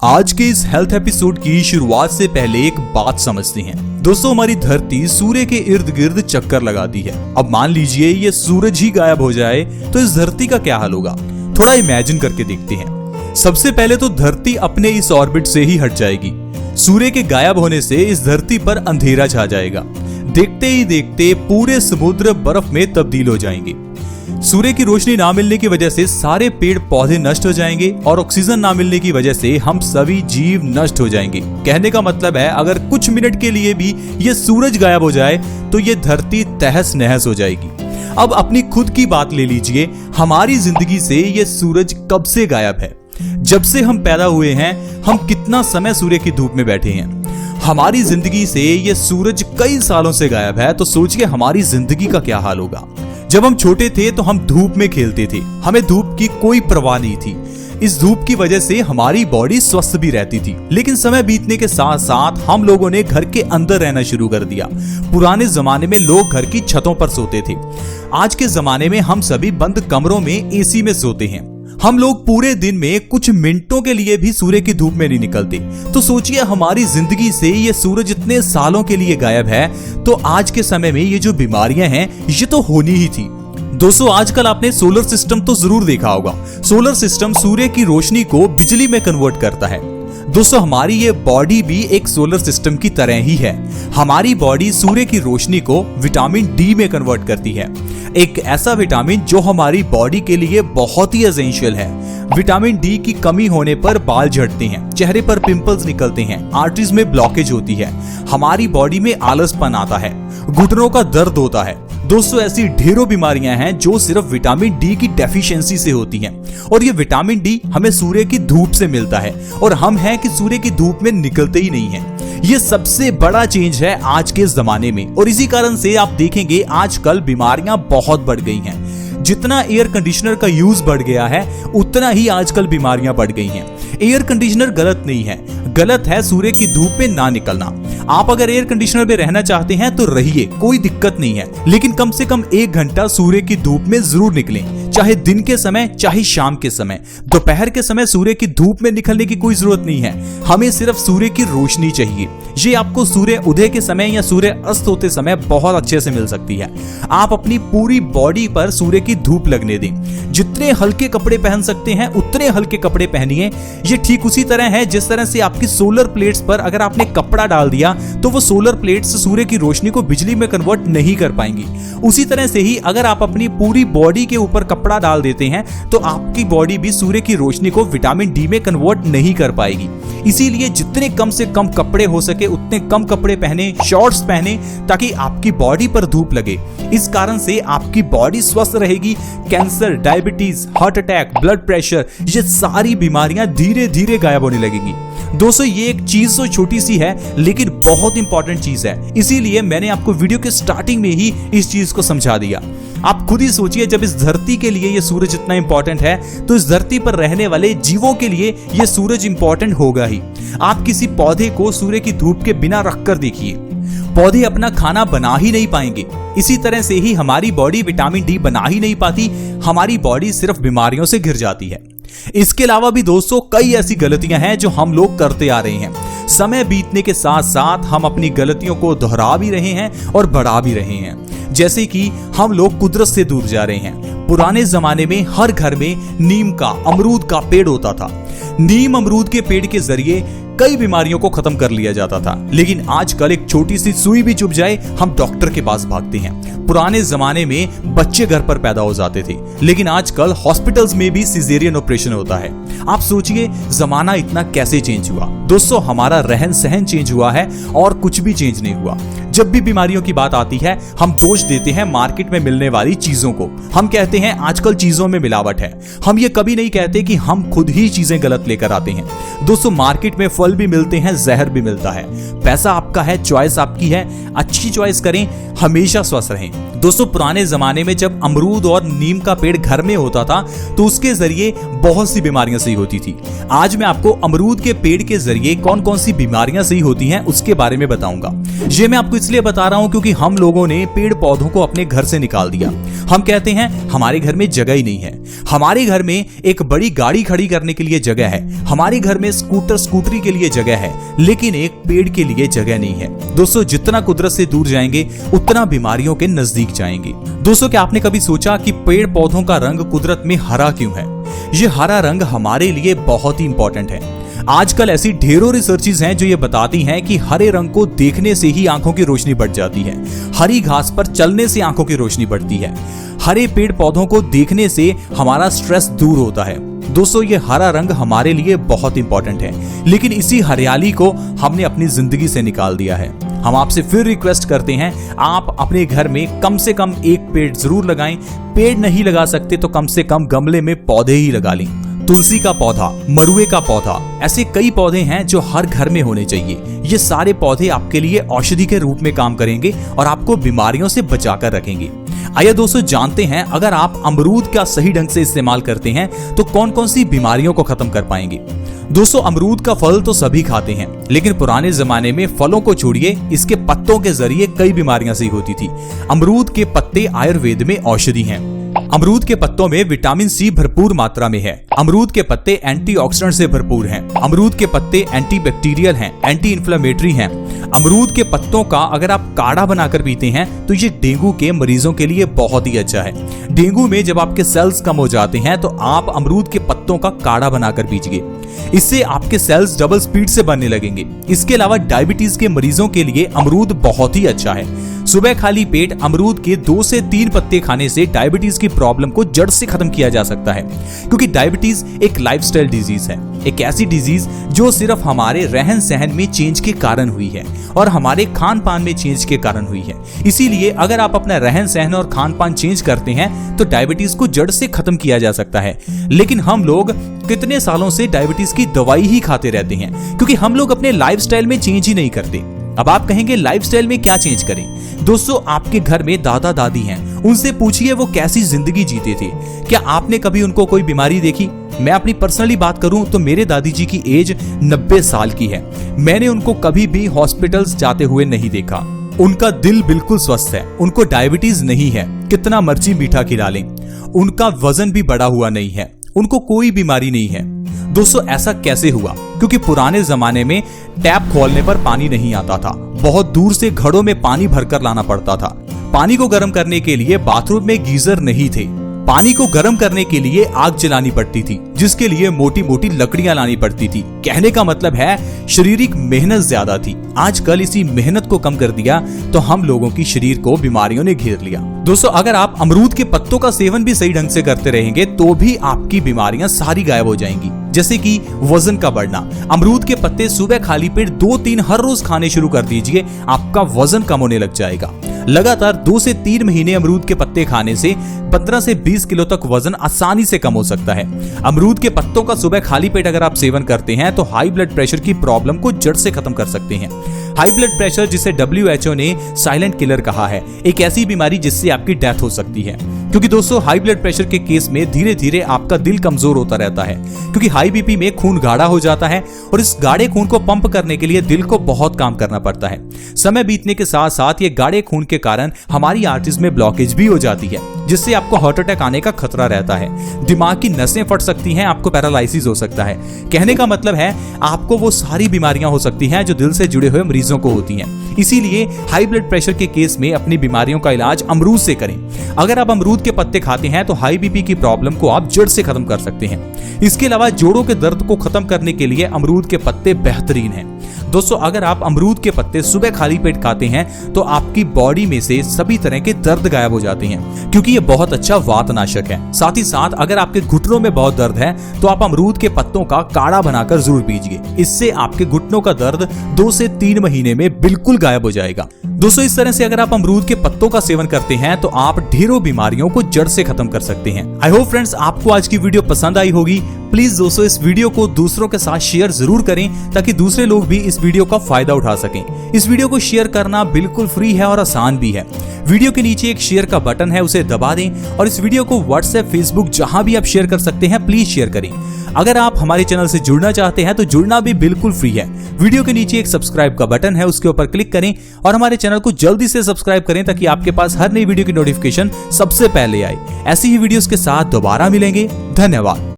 आज के इस हेल्थ एपिसोड की शुरुआत से पहले एक बात समझते हैं। दोस्तों, हमारी धरती सूर्य के इर्द गिर्द चक्कर लगाती है। अब मान लीजिए ये सूरज ही गायब हो जाए तो इस धरती का क्या हाल होगा। थोड़ा इमेजिन करके देखते हैं। सबसे पहले तो धरती अपने इस ऑर्बिट से ही हट जाएगी। सूर्य के गायब होने से इस धरती पर अंधेरा छा जाएगा। देखते ही देखते पूरे समुद्र बर्फ में तब्दील हो जाएंगे। सूर्य की रोशनी ना मिलने की वजह से सारे पेड़ पौधे नष्ट हो जाएंगे और ऑक्सीजन ना मिलने की वजह से हम सभी जीव नष्ट हो जाएंगे। कहने का मतलब है, अगर कुछ मिनट के लिए भी ये सूरज गायब हो जाए तो ये धरती तहस नहस हो जाएगी। अब अपनी खुद की बात ले लीजिए। हमारी जिंदगी से ये सूरज कब से गायब है? जब से हम पैदा हुए हैं हम कितना समय सूर्य की धूप में बैठे हैं। हमारी जिंदगी से ये सूरज कई सालों से गायब है, तो सोचिए हमारी जिंदगी का क्या हाल होगा। जब हम छोटे थे तो हम धूप में खेलते थे, हमें धूप की कोई परवाह नहीं थी। इस धूप की वजह से हमारी बॉडी स्वस्थ भी रहती थी। लेकिन समय बीतने के साथ साथ हम लोगों ने घर के अंदर रहना शुरू कर दिया। पुराने जमाने में लोग घर की छतों पर सोते थे। आज के जमाने में हम सभी बंद कमरों में एसी में सोते हैं। हम लोग पूरे दिन में कुछ मिनटों के लिए भी सूर्य की धूप में नहीं निकलते। तो सोचिए हमारी जिंदगी से ये सूरज इतने सालों के लिए गायब है, तो आज के समय में ये जो बीमारियां हैं ये तो होनी ही थी। दोस्तों, आजकल आपने सोलर सिस्टम तो जरूर देखा होगा। सोलर सिस्टम सूर्य की रोशनी को बिजली में कन्वर्ट करता है। दोस्तों, हमारी ये बॉडी भी एक सोलर सिस्टम की तरह ही है। हमारी बॉडी सूर्य की रोशनी को विटामिन डी में कन्वर्ट करती है, एक ऐसा विटामिन जो हमारी बॉडी के लिए बहुत ही एसेंशियल है। विटामिन डी की कमी होने पर बाल झड़ते हैं, चेहरे पर पिंपल्स निकलते हैं, आर्टरीज में ब्लॉकेज होती है, हमारी बॉडी में आलसपन आता है, घुटनों का दर्द होता है। दोस्तों, ऐसी ढेरों बीमारियां हैं जो सिर्फ विटामिन डी की डेफिशिएंसी से होती हैं। और ये विटामिन डी हमें सूर्य की धूप से मिलता है और हम हैं कि सूर्य की धूप में निकलते ही नहीं हैं। ये सबसे बड़ा चेंज है आज के जमाने में, और इसी कारण से आप देखेंगे आजकल बीमारियां बहुत बढ़ गई हैं। जितना एयर कंडीशनर का यूज बढ़ गया है उतना ही आजकल बीमारियां बढ़ गई हैं। एयर कंडीशनर गलत नहीं है, गलत है सूर्य की धूप में ना निकलना। आप अगर एयर कंडीशनर में रहना चाहते हैं तो रहिए, कोई दिक्कत नहीं है, लेकिन कम से कम 1 घंटा सूर्य की धूप में जरूर निकलें, चाहे दिन के समय चाहे शाम के समय। दोपहर के समय सूर्य की धूप में निकलने की कोई जरूरत नहीं है, हमें सिर्फ सूर्य की रोशनी चाहिए। ये आपको सूर्य उदय के समय या सूर्य अस्त होते समय बहुत अच्छे से मिल सकती है। आप अपनी पूरी बॉडी पर सूर्य की धूप लगने दें। जितने हल्के कपड़े पहन सकते हैं उतने हल्के कपड़े पहनिए। ये ठीक उसी तरह है जिस तरह से आपकी सोलर प्लेट्स पर अगर आपने कपड़ा डाल दिया तो वो सोलर प्लेट्स सूर्य की रोशनी को बिजली में कन्वर्ट नहीं कर पाएंगी। उसी तरह से ही अगर आप अपनी पूरी बॉडी के ऊपर कपड़ा डाल देते हैं तो आपकी बॉडी भी सूर्य की रोशनी को विटामिन डी में कन्वर्ट नहीं कर पाएगी। इसीलिए जितने कम से कम कपड़े हो सके उतने कम कपड़े पहने, शॉर्ट्स पहने, ताकि आपकी बॉडी पर धूप लगे। इस कारण से आपकी बॉडी स्वस्थ रहेगी। Cancer, diabetes, heart attack, blood pressure, ये सारी बीमारियां धीरे धीरे गायब होने लगेंगी। दोस्तों, ये एक चीज तो छोटी सी है लेकिन बहुत इंपॉर्टेंट चीज है, इसीलिए मैंने आपको वीडियो के स्टार्टिंग में ही इस चीज को समझा दिया। आप खुद ही सोचिए, जब इस धरती के लिए ये सूरज इतना इंपॉर्टेंट है तो इस धरती पर रहने वाले जीवों के लिए ये सूरज इंपॉर्टेंट होगा ही। आप किसी पौधे को सूर्य की धूप के बिना रखकर देखिए, पौधे अपना खाना बना ही नहीं पाएंगे। इसी तरह से ही हमारी बॉडी विटामिन डी बना ही नहीं पाती, हमारी बॉडी सिर्फ बीमारियों से घिर जाती है। इसके अलावा भी दोस्तों कई ऐसी गलतियां हैं जो हम लोग करते आ रहे हैं। समय बीतने के साथ साथ हम अपनी गलतियों को दोहरा भी रहे हैं और बढ़ा भी रहे हैं। जैसे कि हम लोग कुदरत से दूर जा रहे हैं। पुराने जमाने में हर घर में नीम का, अमरूद का पेड़ होता था। नीम अमरूद के पेड़ के जरिए कई बीमारियों को खत्म कर लिया जाता था। लेकिन आजकल एक छोटी सी सुई भी चुभ जाए हम डॉक्टर के पास भागते हैं। पुराने जमाने में बच्चे घर पर पैदा हो जाते थे, लेकिन आजकल हॉस्पिटल्स में भी सिजेरियन ऑपरेशन होता है। आप सोचिए जमाना इतना कैसे चेंज हुआ। दोस्तों, हमारा रहन सहन चेंज हुआ है और कुछ भी चेंज नहीं हुआ। जब भी बीमारियों की बात आती है हम दोष देते हैं मार्केट में मिलने वाली चीजों को। हम कहते हैं आजकल चीजों में मिलावट है। हम ये कभी नहीं कहते कि हम खुद ही चीजें गलत लेकर आते हैं। दोस्तों, मार्केट में फल भी मिलते हैं, जहर भी मिलता है। पैसा आपका है, चॉइस आपकी है, अच्छी चॉइस करें। हमेशा स्वस्थ रहें। दोस्तों पुराने जमाने में जब अमरूद और नीम का पेड़ घर में होता था तो उसके जरिए बहुत सी बीमारियां सही होती थी। आज मैं आपको अमरूद के पेड़ के जरिए कौन कौन सी बीमारियां सही होती हैं उसके बारे में बताऊंगा। ये मैं आपको इसलिए बता रहा हूं क्योंकि हम लोगों ने पेड़ पौधों को अपने घर से निकाल दिया। हम कहते हैं हमारे घर में जगह ही नहीं है, हमारे घर में एक बड़ी गाड़ी खड़ी करने के लिए जगह है, हमारे घर में स्कूटरी के लिए जगह है, लेकिन एक पेड़ के लिए जगह नहीं है। दोस्तों जितना कुदरत से दूर जाएंगे उतना बीमारियों के नजदीक जाएंगे। दोस्तों क्या आपने कभी सोचा कि पेड़ पौधों का रंग कुदरत में हरा क्यों है? ये हरा रंग हमारे लिए बहुत ही इंपॉर्टेंट है। आजकल ऐसी ढेरों रिसर्चेस हैं जो ये बताती हैं कि हरे रंग को देखने से ही आंखों की रोशनी बढ़ जाती है, हरी घास पर चलने से आंखों की रोशनी बढ़ती है, हरे पेड़ पौधों को देखने से हमारा स्ट्रेस दूर होता है। दोस्तों ये हरा रंग हमारे लिए बहुत इंपॉर्टेंट है, लेकिन इसी हरियाली को हमने अपनी जिंदगी से निकाल दिया है। हम आपसे फिर रिक्वेस्ट करते हैं, आप अपने घर में कम से कम एक पेड़ जरूर लगाएं। पेड़ नहीं लगा सकते तो कम से कम गमले में पौधे ही लगा लें। तुलसी का पौधा, मरुए का पौधा, ऐसे कई पौधे हैं जो हर घर में होने चाहिए। ये सारे पौधे आपके लिए औषधि के रूप में काम करेंगे और आपको बीमारियों से बचाकर रखेंगे। आइए दोस्तों जानते हैं, अगर आप अमरूद का सही ढंग से इस्तेमाल करते हैं तो कौन कौन सी बीमारियों को खत्म कर पाएंगे। दोस्तों अमरूद का फल तो सभी खाते हैं, लेकिन पुराने जमाने में फलों को छोड़िए इसके पत्तों के जरिए कई बीमारियां सही होती थी। अमरूद के पत्ते आयुर्वेद में औषधि हैं। अमरूद के पत्तों में विटामिन सी भरपूर मात्रा में है। अमरूद के पत्ते एंटीऑक्सीडेंट से भरपूर हैं। अमरूद के पत्ते एंटीबैक्टीरियल हैं, एंटी इन्फ्लेमेटरी हैं। अमरूद के पत्तों का अगर आप काढ़ा बनाकर पीते हैं तो ये डेंगू के मरीजों के लिए बहुत ही अच्छा है। डेंगू में जब आपके सेल्स कम हो जाते हैं तो आप अमरूद के पत्तों का काढ़ा बनाकर पीजिए, इससे आपके सेल्स डबल स्पीड से बनने लगेंगे। इसके अलावा डायबिटीज के मरीजों के लिए अमरूद बहुत ही अच्छा है। सुबह खाली पेट अमरूद के 2 से 3 पत्ते खाने से डायबिटीज की प्रॉब्लम को जड़ से खत्म किया जा सकता है, क्योंकि डायबिटीज एक लाइफस्टाइल डिजीज है, एक ऐसी डिजीज जो सिर्फ हमारे रहन सहन में चेंज के कारण हुई है और हमारे खान पान में चेंज के कारण हुई है। इसीलिए अगर आप अपना रहन सहन और खान पान चेंज करते हैं तो डायबिटीज को जड़ से खत्म किया जा सकता है। लेकिन हम लोग कितने सालों से डायबिटीज की दवाई ही खाते रहते हैं, क्योंकि हम लोग अपने लाइफस्टाइल में चेंज ही नहीं करते। अब आप कहेंगे लाइफस्टाइल में क्या चेंज करें? दोस्तों आपके घर में दादा दादी हैं, उनसे पूछिए वो कैसी जिंदगी जीते थे। क्या आपने कभी उनको कोई बीमारी देखी? मैं अपनी पर्सनली बात करूं तो मेरे दादी जी की एज 90 साल की है। मैंने उनको कभी भी हॉस्पिटल्स जाते हुए नहीं देखा। उनका दिल बिल्कुल स्वस्थ है, उनको डायबिटीज नहीं है, कितना मर्जी मीठा खिला लें। उनका वजन भी बढ़ा हुआ नहीं है, उनको कोई बीमारी नहीं है। दोस्तों ऐसा कैसे हुआ? क्योंकि पुराने जमाने में टैप खोलने पर पानी नहीं आता था, बहुत दूर से घड़ों में पानी भरकर लाना पड़ता था। पानी को गर्म करने के लिए बाथरूम में गीजर नहीं थे, पानी को गर्म करने के लिए आग जलानी पड़ती थी, जिसके लिए मोटी मोटी लकड़ियां लानी पड़ती थी। कहने का मतलब है शारीरिक मेहनत ज्यादा थी। आजकल इसी मेहनत को कम कर दिया तो हम लोगों की शरीर को बीमारियों ने घेर लिया। दोस्तों अगर आप अमरूद के पत्तों का सेवन भी सही ढंग से करते रहेंगे तो भी आपकी बीमारियां सारी गायब हो जाएंगी, जैसे कि वजन का बढ़ना। अमरूद के पत्ते सुबह खाली पेट 2-3 हर रोज खाने शुरू कर दीजिए, आपका वजन कम होने लग जाएगा। लगातार 2 से 3 महीने अमरूद के पत्ते खाने से 15 से 20 किलो तक वजन आसानी से कम हो सकता है। अमरूद के पत्तों का सुबह खाली पेट अगर आप सेवन करते हैं तो हाई ब्लड प्रेशर की प्रॉब्लम को जड़ से खत्म कर सकते हैं। हाई ब्लड प्रेशर, जिसे WHO ने साइलेंट किलर कहा है, एक ऐसी बीमारी जिससे आपकी डेथ हो सकती है। क्योंकि दोस्तों हाई ब्लड प्रेशर के केस में धीरे धीरे आपका दिल कमजोर होता रहता है, क्योंकि हाई बीपी में खून गाढ़ा हो जाता है और इस गाढ़े खून को पंप करने के लिए दिल को बहुत काम करना पड़ता है। समय बीतने के साथ साथ ये गाढ़े खून के कारण हमारी आर्टरीज में ब्लॉकेज भी हो जाती है, जिससे आपको हार्ट अटैक आने का खतरा रहता है। दिमाग की नसें फट सकती हैं, आपको पैरालाइसिस हो सकता है। कहने का मतलब है आपको वो सारी बीमारियां हो सकती हैं जो दिल से जुड़े हुए मरीजों को होती हैं। इसीलिए हाई ब्लड प्रेशर के केस में अपनी बीमारियों का इलाज अमरूद से करें। अगर आप अमरूद के पत्ते खाते हैं तो हाई बीपी की प्रॉब्लम को आप जड़ से खत्म कर सकते हैं। इसके अलावा जोड़ों के दर्द को खत्म करने के लिए अमरूद के पत्ते बेहतरीन हैं। दोस्तों अगर आप अमरूद के पत्ते सुबह खाली पेट खाते हैं तो आपकी बॉडी में से सभी तरह के दर्द गायब हो जाते हैं, क्योंकि ये बहुत अच्छा वातनाशक है। साथ ही साथ अगर आपके घुटनों में बहुत दर्द है तो आप अमरूद के पत्तों का काढ़ा बनाकर जरूर पीजिए, इससे आपके घुटनों का दर्द 2 से 3 महीने में बिल्कुल गायब हो जाएगा। दोस्तों इस तरह से अगर आप अमरूद के पत्तों का सेवन करते हैं तो आप ढेरों बीमारियों को जड़ से खत्म कर सकते हैं। आई होप फ्रेंड्स आपको आज की वीडियो पसंद आई होगी। प्लीज दोस्तों इस वीडियो को दूसरों के साथ शेयर जरूर करें ताकि दूसरे लोग भी इस वीडियो का फायदा उठा सकें। इस वीडियो को शेयर करना बिल्कुल फ्री है और आसान भी है। वीडियो के नीचे एक शेयर का बटन है, उसे दबा दें और इस वीडियो को व्हाट्सएप, फेसबुक जहां भी आप शेयर कर सकते हैं प्लीज शेयर करें। अगर आप हमारे चैनल से जुड़ना चाहते हैं तो जुड़ना भी बिल्कुल फ्री है। वीडियो के नीचे एक सब्सक्राइब का बटन है, उसके ऊपर क्लिक करें और हमारे चैनल को जल्दी से सब्सक्राइब करें ताकि आपके पास हर नई वीडियो की नोटिफिकेशन सबसे पहले आए। ऐसी ही वीडियोस के साथ दोबारा मिलेंगे। धन्यवाद।